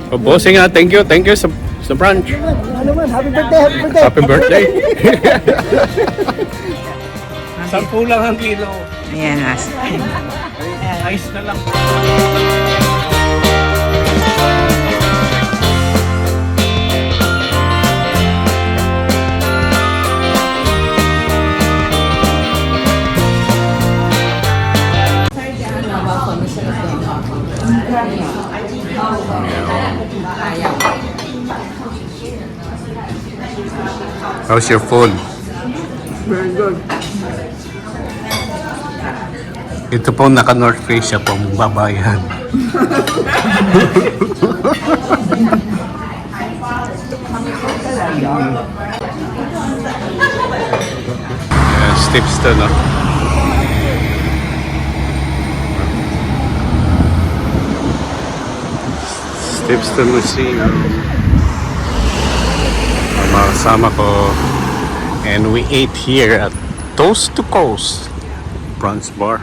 Oh, bossing nga, thank you sa brunch. Ano man, happy birthday, happy birthday. Happy birthday. 10 lang ang kilo. Ayan, Ice na lang. How's your food? Very good. Ito po naka North Face siya pong babayan. Steps to, no? Steps to Museum. Mga kasama ko. And we ate here at Toast to Coast Brunch Bar.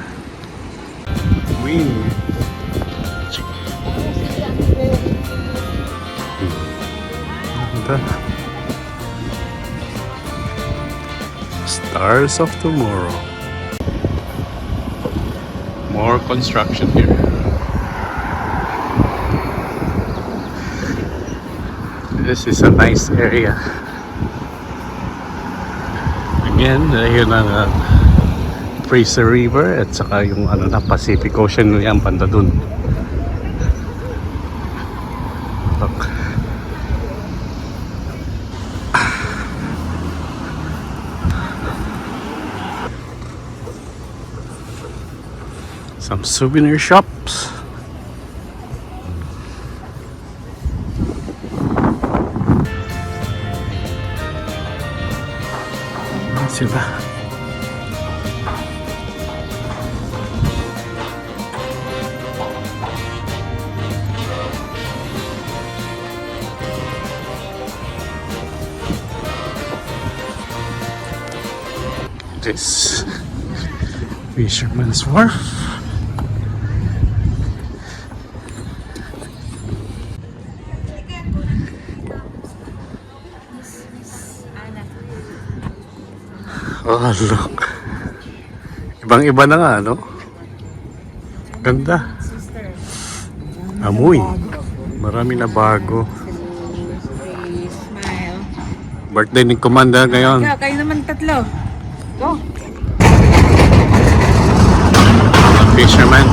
Stars of tomorrow. More construction here. This is a nice area. Again, dahil ng Fraser River at saka yung na Pacific Ocean yan banda dun. Look. Some souvenir shops. Sila. This Fisherman's Wharf. Oh, look. Ibang-iba na nga, no? Ganda. Amoy. Marami na bago. Smile. Birthday ni Commander ngayon. Ikaw, kayo naman tatlo. Go. Fisherman.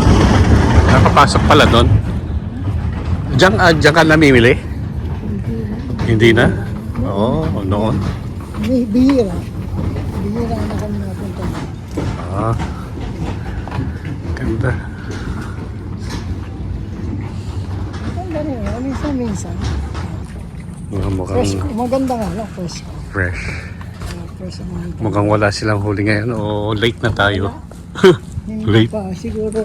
Nakapasok pala doon. Diyan ka namimili? Hindi na? Oo, noon. Bihira. Bihira na kami napunta. Ah. Ganda. Ganda rin. Minsan-minsan. Fresh. Mukhang Maganda nga lang, fresh. fresh. Fresh ang mga ito. Mukhang wala silang huli ngayon o late na tayo. Hindi Late. pa. Siguro,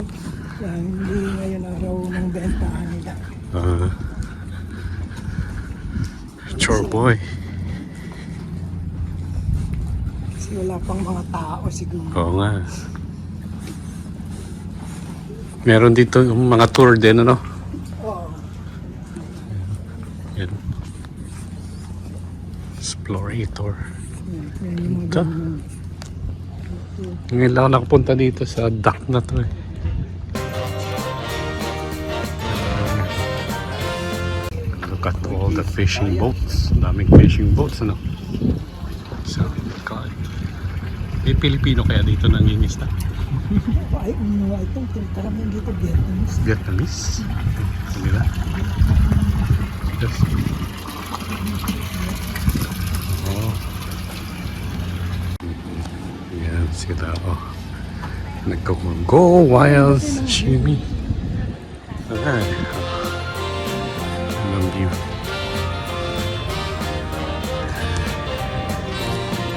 hindi ngayon araw ng bentahan nila. Sure boy. Kasi wala pang mga tao siguro. Oo nga. Meron dito yung mga tour din, ano? Oo. Yan. Explorator. Yan yung mga Ito. ganun. Ngayon lang ako nakapunta dito sa dock na to eh. Look at all the fishing boats. Daming fishing boats, ano? So, God. May Pilipino kaya dito nangingisda? Ay, I think karamihan dito Vietnamese. Vietnamese? Hindi na? Yes. Oh. Yan sila, oh. Nagko-go wild sashimi. Ay. Anong view.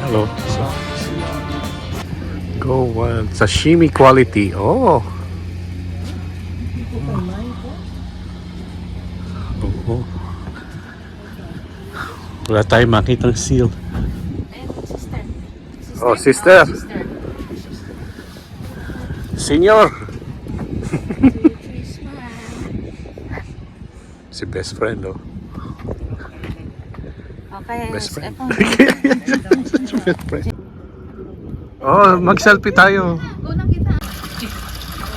Hello. Go wild sashimi quality. Oh. Oo. Wala tayong makitang seal. Oh, sister. Senyor. Si best friend, oh. Okay. Best friend. Best friend. Oh, mag-selfie tayo.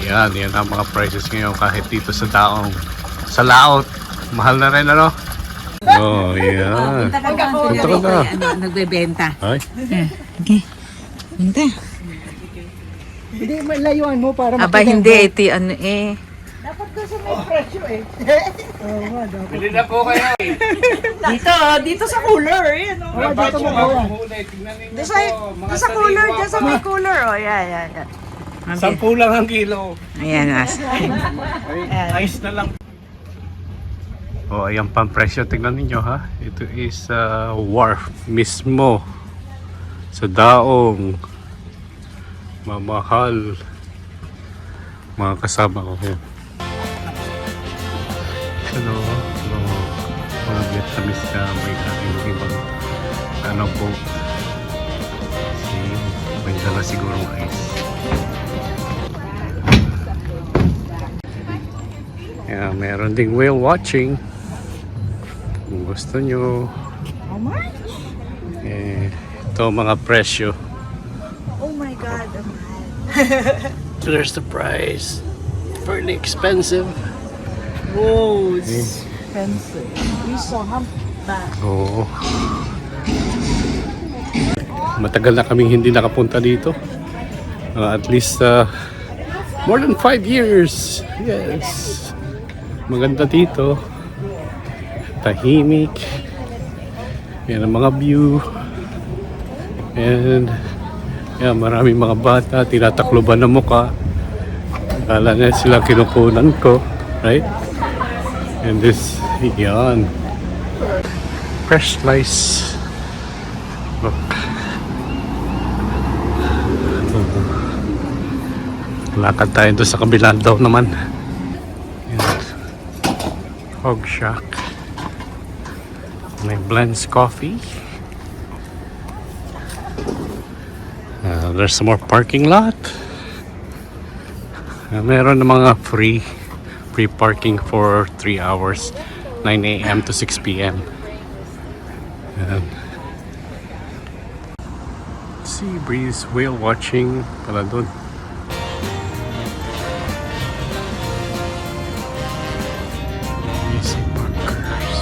Yan ang mga prices ngayon kahit dito sa Daong. Sa Laot, mahal na rin, ano? Oh, yan. Punta ka Punta ka na. Nagbebenta. Ay, Okay. Punta. Hindi, layuan mo para Aba, makita hindi. mo. Ito yung ano eh. Dapat kasi may presyo eh. Oo nga, dapat. bili na po kayo. Dito sa cooler. Yan, oh. Oo, dito mo kuha. Dito sa cooler. Dito sa may cooler. Oh, yan. 10 lang ang kilo. Ayan, as. Ice na lang. Oh, ayan pang presyo. Tingnan ninyo, ha. Ito is wharf mismo. Sa Daong. Mamahal. Mga kasama ko. Yan. Ano, mga Vietnamese na may ating ibang ano po. May dala sigurong ice. Yeah, meron ding whale watching. Kung gusto nyo. How much? Ito mga presyo. Oh my God. So there's the price. Fairly expensive. Whoa, it's expensive. We saw humpback. Oo. Matagal na kaming hindi nakapunta dito. At least more than 5 years. Yes. Maganda dito. Tahimik. Yan ang mga view. And yan, maraming mga bata tinatakloban ng muka. Akala na sila kinukunan ko. Right? And this, yan. Fresh slice. Look. Lakad tayo doon sa kabilang daw naman. Yan. Hog Shack. May Blends Coffee. There's some more parking lot. Meron ng mga free parking for 3 hours, 9 a.m. to 6 p.m. Ayan. Sea breeze, whale watching pala doon. Easy Parkers.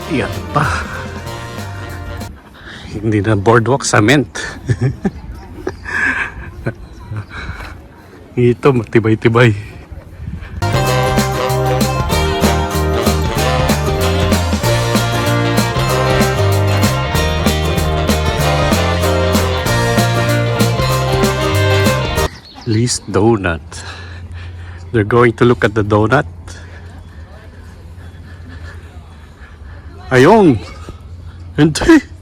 Yan pa. Hindi na boardwalk, cement. Ito, matibay-tibay. Lee's Donut. They're going to look at the donut. Ayun! Hindi!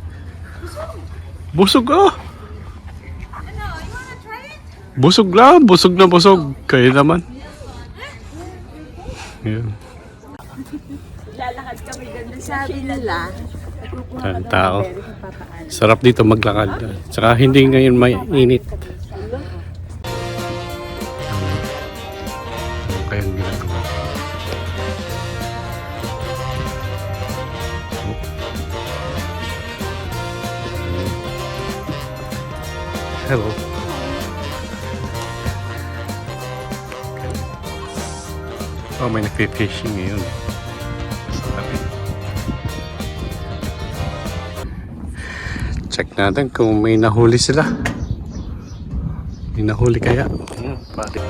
Busog ah! Busog lang! Busog na busog! Kayo naman. Ayan. Lalakad kami doon. Sabi nila, Ang tao. Sarap dito maglakad. Tsaka hindi ngayon may init. Ano kayang ginagawa? Hello. Oh, may nagpe-fishing ngayon. Sa tabi. Check natin kung may nahuli sila. May nahuli kaya? Pare.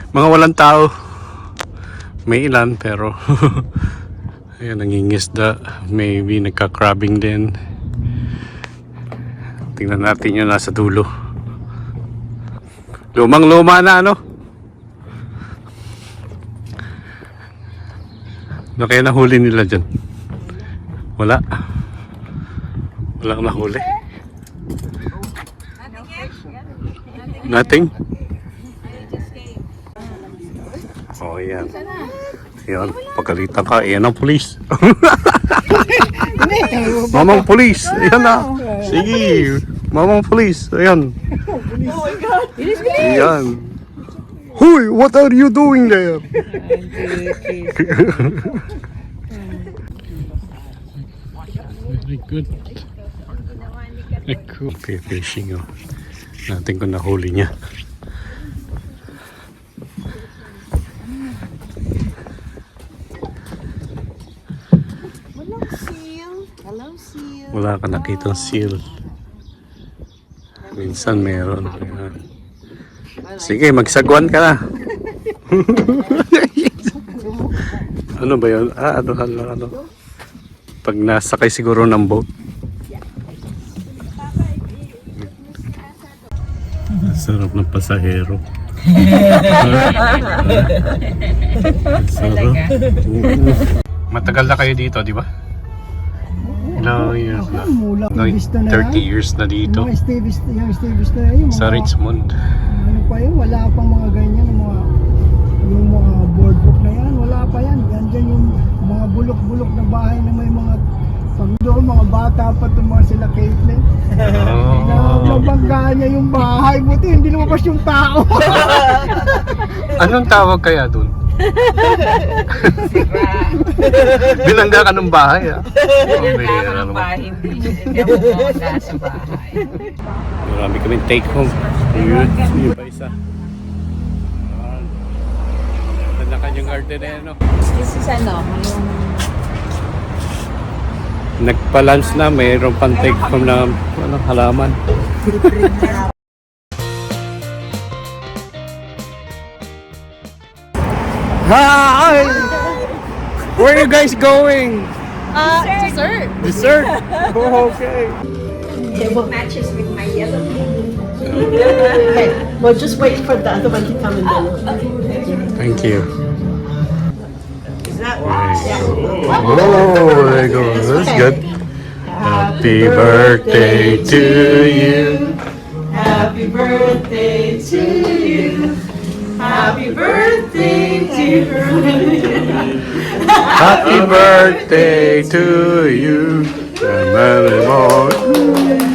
Mga walang tao. May ilan pero ayan, nangingisda. Maybe nagka-crabbing din. Tingnan natin yung nasa dulo. Lumang-luma na ano? Ano kaya nahuli nila dyan? Wala. Walang nahuli. Nothing? Oh, yan. Yan, pagkalitan ka, yan ang pulis. Hindi, kaya ba? Mamang pulis, ayan na. Sige, mamang pulis, ayan. Ayan. Hoy, what are you doing there? Very good. Okay, fishing oh. Natin kung nahuli niya. Wala ka nakitang seal. Minsan meron. Ayan. Sige, magsagwan ka na. Ano ba yun? Ano? Pag nasakay siguro ng boat. Sarap ng pasahero. Sarap. Matagal na kayo dito, di ba? No, years na. Mula No, Vista na 30 yan. years na dito. Yung stay Vista na yun. Sa Richmond. Ano pa yun? Wala pang mga ganyan. Yung mga boardwalk na yan. Wala pa yan. Yan dyan yung mga bulok-bulok na bahay na may mga pag doon, mga bata pa itong mga sila Caitlyn. Na mabanggaan niya yung bahay. Buti hindi lumabas yung tao. Anong tawag kaya dun? Bilangga ka ng bahay, ah. Marami kami take home. Yun pa isa. Ganda kanyang garden eh, no? This is ano, yung Nagpa-lunch na, mayroon pang take home na halaman. Hi! Where are you guys going? dessert. Dessert? Oh, okay. What matches with my yellow pink. Okay, well just wait for the other one to come and then. Thank you. Is that Oh, there you go. That's good. Happy birthday to you. Happy birthday to you. Happy birthday to you. Happy birthday to you. And many more.